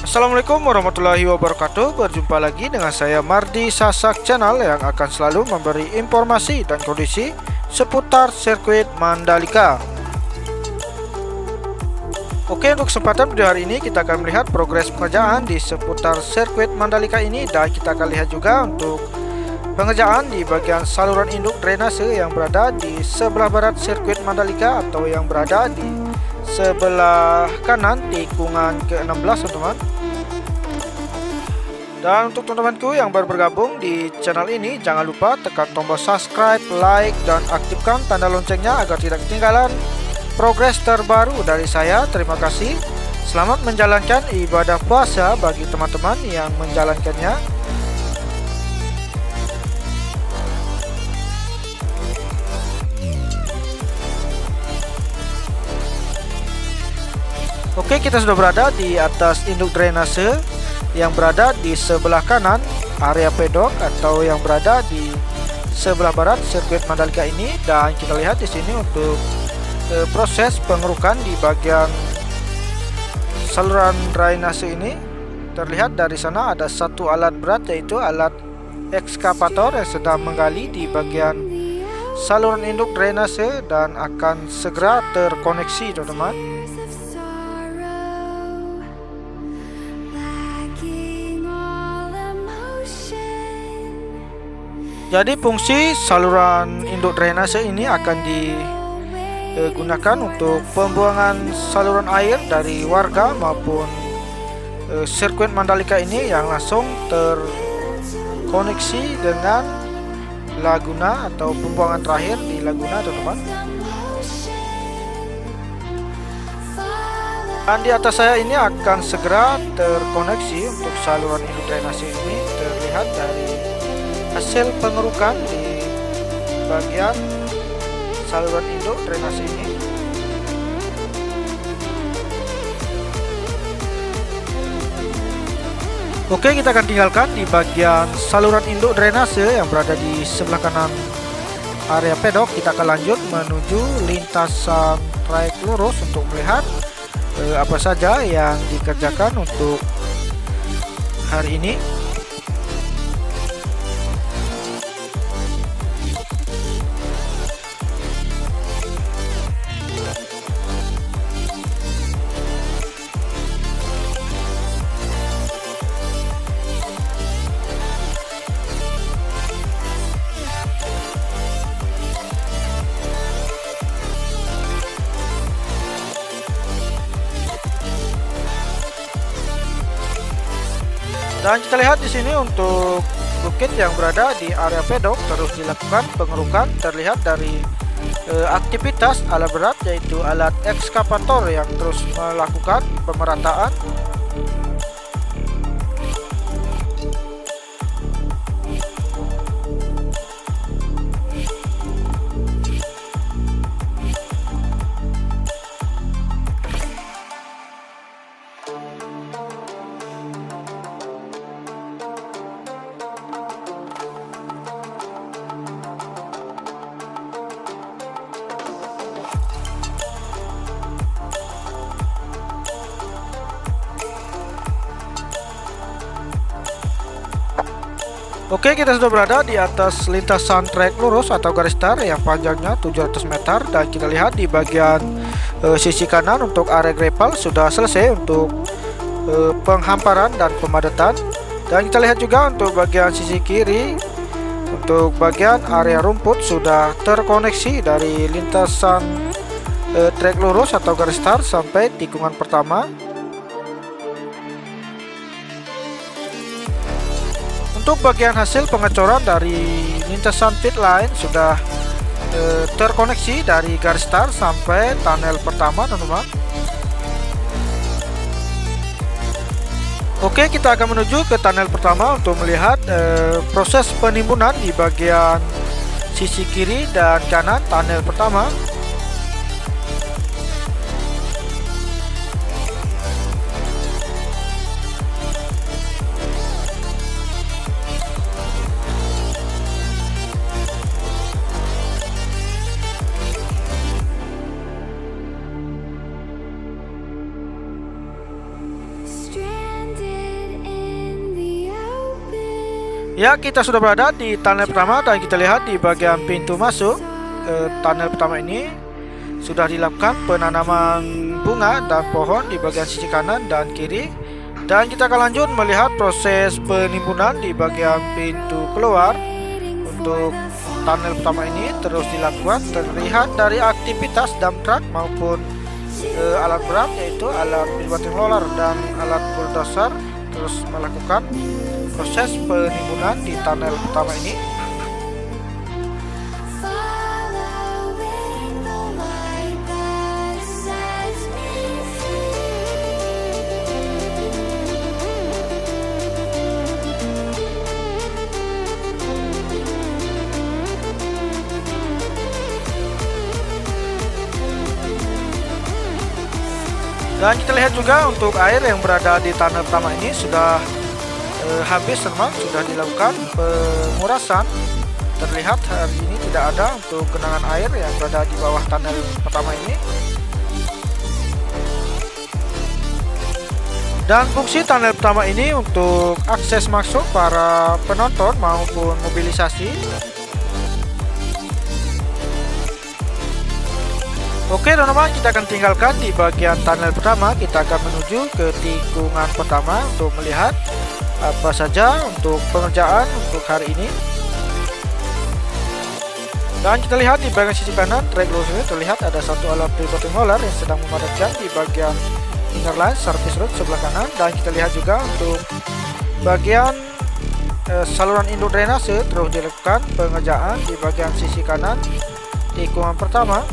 Assalamualaikum warahmatullahi wabarakatuh. Berjumpa lagi dengan saya Mardi Sasak Channel yang akan selalu memberi informasi dan kondisi seputar sirkuit Mandalika. Oke, untuk kesempatan video hari ini kita akan melihat progres pengerjaan di seputar sirkuit Mandalika ini, dan kita akan lihat juga untuk pengerjaan di bagian saluran induk drainase yang berada di sebelah barat sirkuit Mandalika atau yang berada di sebelah kanan tikungan ke-16, teman-teman. Dan untuk teman-temanku yang baru bergabung di channel ini, jangan lupa tekan tombol subscribe, like, dan aktifkan tanda loncengnya agar tidak ketinggalan progres terbaru dari saya. Terima kasih. Selamat menjalankan ibadah puasa bagi teman-teman yang menjalankannya. Oke, kita sudah berada di atas induk drainase yang berada di sebelah kanan area pedok atau yang berada di sebelah barat sirkuit Mandalika ini, dan kita lihat di sini untuk proses pengerukan di bagian saluran drainase ini. Terlihat dari sana ada satu alat berat, yaitu alat ekskavator yang sedang menggali di bagian saluran induk drainase dan akan segera terkoneksi, teman-teman. Jadi fungsi saluran induk drainase ini akan digunakan untuk pembuangan saluran air dari warga maupun sirkuit Mandalika ini yang langsung terkoneksi dengan laguna atau pembuangan terakhir di laguna, teman-teman. Dan di atas saya ini akan segera terkoneksi untuk saluran induk drainase ini. Terlihat dari hasil pengerukan di bagian saluran induk drainase ini. Oke, kita akan tinggalkan di bagian saluran induk drainase yang berada di sebelah kanan area pedok. Kita akan lanjut menuju lintasan trayek lurus untuk melihat apa saja yang dikerjakan untuk hari ini. Dan kita lihat di sini untuk bukit yang berada di area pedok terus dilakukan pengerukan. Terlihat dari aktivitas alat berat, yaitu alat ekskavator yang terus melakukan pemerataan. Oke, kita sudah berada di atas lintasan trek lurus atau garis start yang panjangnya 700 meter, dan kita lihat di bagian sisi kanan untuk area gravel sudah selesai untuk penghamparan dan pemadatan. Dan kita lihat juga untuk bagian sisi kiri untuk bagian area rumput sudah terkoneksi dari lintasan trek lurus atau garis start sampai tikungan pertama. Untuk bagian hasil pengecoran dari lintasan pit line sudah terkoneksi dari garis start sampai tunnel pertama, teman-teman. Oke, kita akan menuju ke tunnel pertama untuk melihat proses penimbunan di bagian sisi kiri dan kanan tunnel pertama. Stranded Ya, kita sudah berada di tunnel pertama dan kita lihat di bagian pintu masuk tunnel pertama ini sudah dilakukan penanaman bunga dan pohon di bagian sisi kanan dan kiri. Dan kita akan lanjut melihat proses penimbunan di bagian pintu keluar untuk tunnel pertama ini terus dilakukan. Terlihat dari aktivitas dump truck maupun alat berat, yaitu alat building roller dan alat bulldozer terus melakukan proses penimbunan di tunnel pertama ini. Dan kita lihat juga untuk air yang berada di tunnel pertama ini sudah habis teman, sudah dilakukan pengurasan. Terlihat hari ini tidak ada untuk genangan air yang berada di bawah tunnel pertama ini. Dan fungsi tunnel pertama ini untuk akses masuk para penonton maupun mobilisasi. Oke teman-teman, kita akan tinggalkan di bagian tunnel pertama. Kita akan menuju ke tikungan pertama untuk melihat apa saja untuk pengerjaan untuk hari ini. Dan kita lihat di bagian sisi kanan track ini terlihat ada satu alat pivoting roller yang sedang memadamkan di bagian inner line service road sebelah kanan. Dan kita lihat juga untuk bagian saluran induk drainase terus dilakukan pengerjaan di bagian sisi kanan tikungan pertama.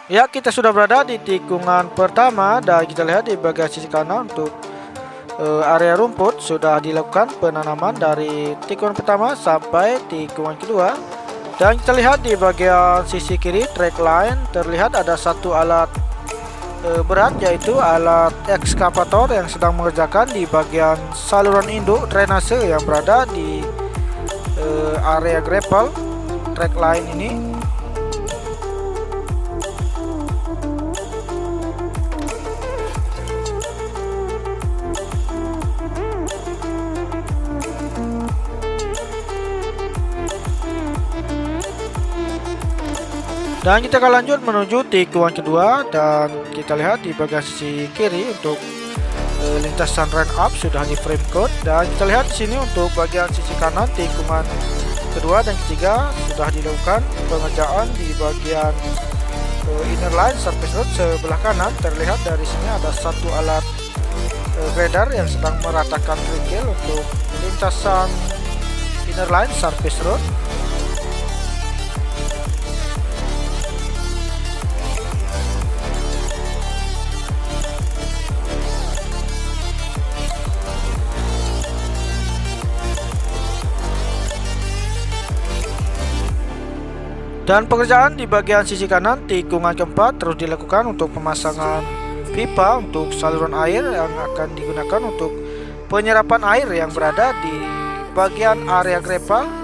Ya, kita sudah berada di tikungan pertama dan kita lihat di bagian sisi kanan untuk area rumput sudah dilakukan penanaman dari tikungan pertama sampai tikungan kedua. Dan kita lihat di bagian sisi kiri track line terlihat ada satu alat berat, yaitu alat ekskavator yang sedang mengerjakan di bagian saluran induk drainase yang berada di area gravel track line ini. Dan kita akan lanjut menuju tikungan kedua dan kita lihat di bagian sisi kiri untuk lintasan run up sudah di frame code. Dan kita lihat di sini untuk bagian sisi kanan tikungan kedua dan ketiga sudah dilakukan pengerjaan di bagian inner line surface road sebelah kanan. Terlihat dari sini ada satu alat grader yang sedang meratakan kerikil untuk lintasan inner line surface road. Dan pekerjaan di bagian sisi kanan tikungan keempat terus dilakukan untuk pemasangan pipa untuk saluran air yang akan digunakan untuk penyerapan air yang berada di bagian area gravel.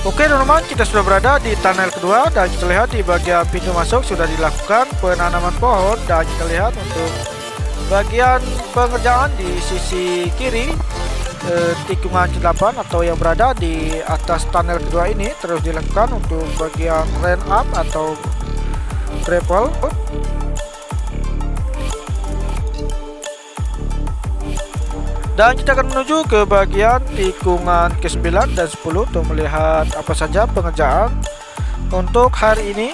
Oke teman-teman, kita sudah berada di tunnel kedua dan kita lihat di bagian pintu masuk sudah dilakukan penanaman pohon, dan kita lihat untuk bagian pengerjaan di sisi kiri tikungan ke-8 atau yang berada di atas tunnel kedua ini terus dilakukan untuk bagian ramp up atau gravel. Dan kita akan menuju ke bagian tikungan ke-9 dan 10 untuk melihat apa saja pengerjaan untuk hari ini.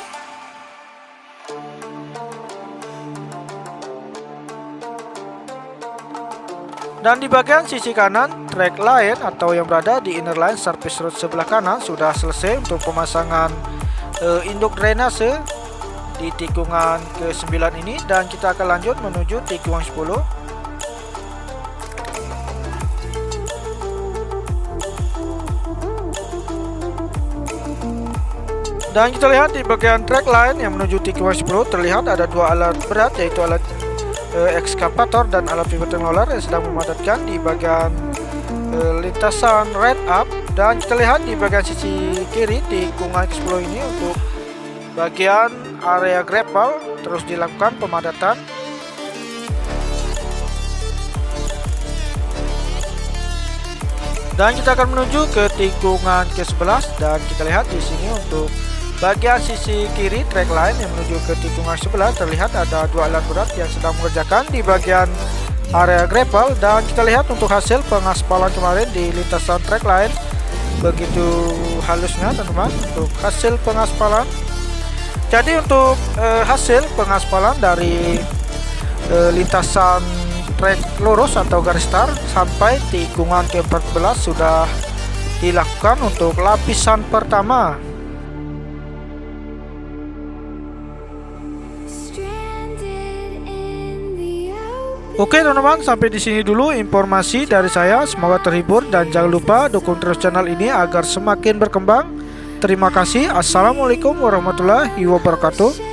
Dan di bagian sisi kanan, track line atau yang berada di inner line service road sebelah kanan sudah selesai untuk pemasangan induk drainase di tikungan ke-9 ini, dan kita akan lanjut menuju tikungan 10. Dan kita lihat di bagian track line yang menuju tikungan 10 terlihat ada dua alat berat, yaitu alat ekskavator dan alat pivot roller yang sedang memadatkan di bagian lintasan ramp up. Dan kita lihat di bagian sisi kiri tikungan ke-10 ini untuk bagian area gravel terus dilakukan pemadatan. Dan kita akan menuju ke tikungan ke-11 dan kita lihat di sini untuk bagian sisi kiri track line yang menuju ke tikungan 11 terlihat ada dua alat berat yang sedang mengerjakan di bagian area gravel. Dan kita lihat untuk hasil pengaspalan kemarin di lintasan track line begitu halusnya teman-teman untuk hasil pengaspalan. Jadi untuk hasil pengaspalan dari lintasan trek lurus atau garis start sampai tikungan ke-14 sudah dilakukan untuk lapisan pertama. Oke teman-teman, sampai di sini dulu informasi dari saya. Semoga terhibur dan jangan lupa dukung terus channel ini agar semakin berkembang. Terima kasih. Assalamualaikum warahmatullahi wabarakatuh.